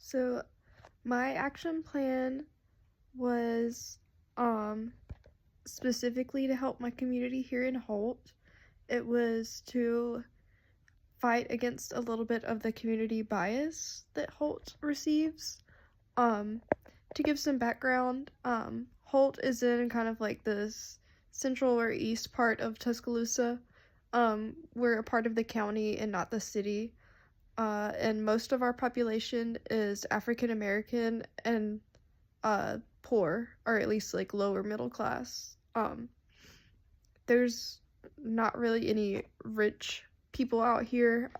So my action plan was specifically to help my community here in Holt. It was to fight against a little bit of the community bias that Holt receives. Um to give some background, Holt is in kind of like this central or east part of Tuscaloosa. We're a part of the county and not the city. And most of our population is African American and poor, or at least like lower middle class. There's not really any rich people out here.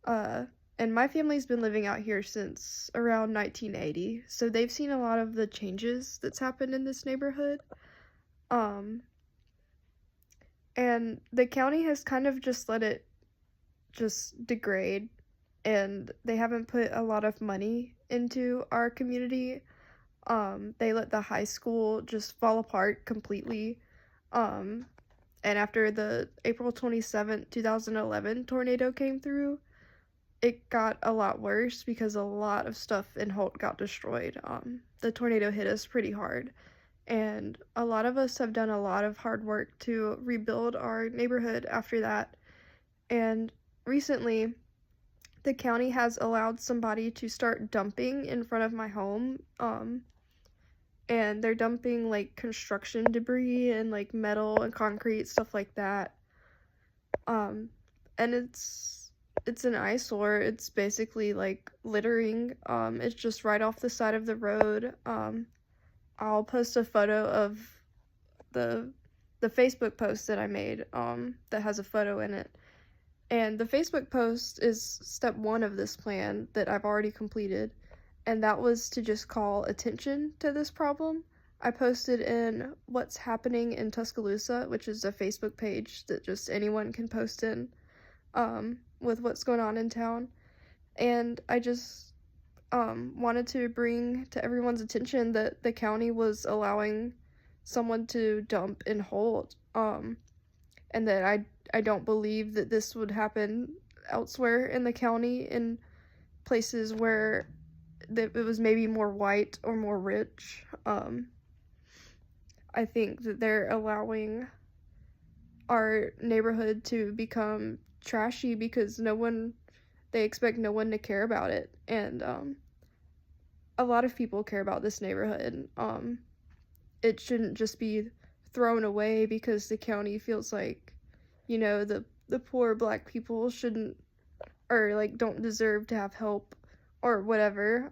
Uh, and my family's been living out here since around 1980, so they've seen a lot of the changes that's happened in this neighborhood. Um, and the county has kind of just let it just degrade, and they haven't put a lot of money into our community. They let the high school just fall apart completely. Um, and after the April 27th, 2011 tornado came through, it got a lot worse because a lot of stuff in Holt got destroyed. The tornado hit us pretty hard, and a lot of us have done a lot of hard work to rebuild our neighborhood after that. And recently, the county has allowed somebody to start dumping in front of my home. And they're dumping like construction debris and like metal and concrete, stuff like that. And it's an eyesore. It's basically like littering. It's just right off the side of the road. I'll post a photo of the Facebook post that I made, that has a photo in it. And the Facebook post is step 1 of this plan that I've already completed, and that was to just call attention to this problem. I posted in What's Happening in Tuscaloosa, which is a Facebook page that just anyone can post in, with what's going on in town. And I just wanted to bring to everyone's attention that the county was allowing someone to dump in Holt, and that I don't believe that this would happen elsewhere in the county, in places where it was maybe more white or more rich. I think that they're allowing our neighborhood to become trashy because they expect no one to care about it. And a lot of people care about this neighborhood. It shouldn't just be thrown away because the county feels like, the poor black people shouldn't, or like don't deserve to have help or whatever.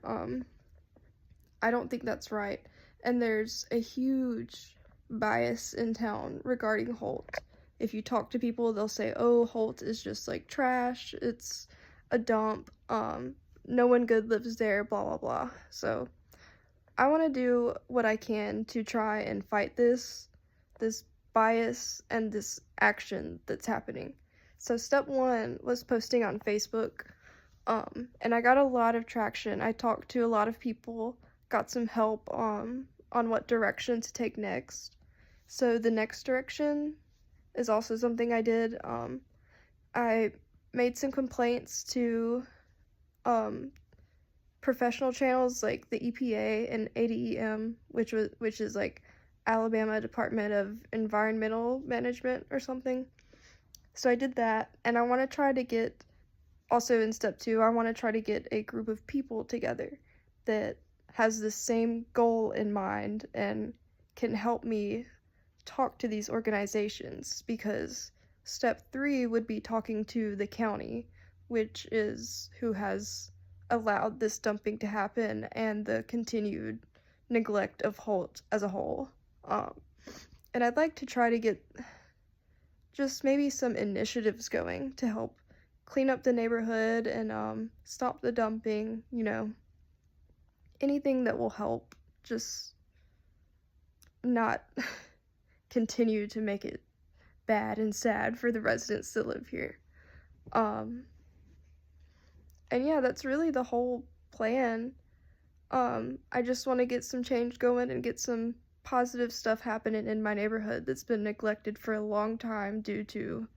I don't think that's right. And there's a huge bias in town regarding Holt. If you talk to people, they'll say, "Oh, Holt is just like trash. It's a dump. No one good lives there, blah blah blah." So, I want to do what I can to try and fight this bias and this action that's happening. So step 1 was posting on Facebook, and I got a lot of traction. I talked to a lot of people, got some help on what direction to take next. So the next direction is also something I did. I made some complaints to professional channels like the EPA and ADEM, which is like Alabama Department of Environmental Management or something. So I did that, and I want to try to get, also in step 2, I want to try to get a group of people together that has the same goal in mind and can help me talk to these organizations, because step 3 would be talking to the county, which is who has allowed this dumping to happen and the continued neglect of Holt as a whole. And I'd like to try to get just maybe some initiatives going to help clean up the neighborhood and stop the dumping, anything that will help just not continue to make it bad and sad for the residents that live here. And yeah, that's really the whole plan. I just want to get some change going and get some positive stuff happening in my neighborhood that's been neglected for a long time due to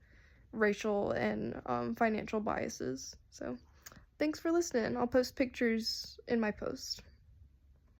racial and financial biases. So thanks for listening. I'll post pictures in my post.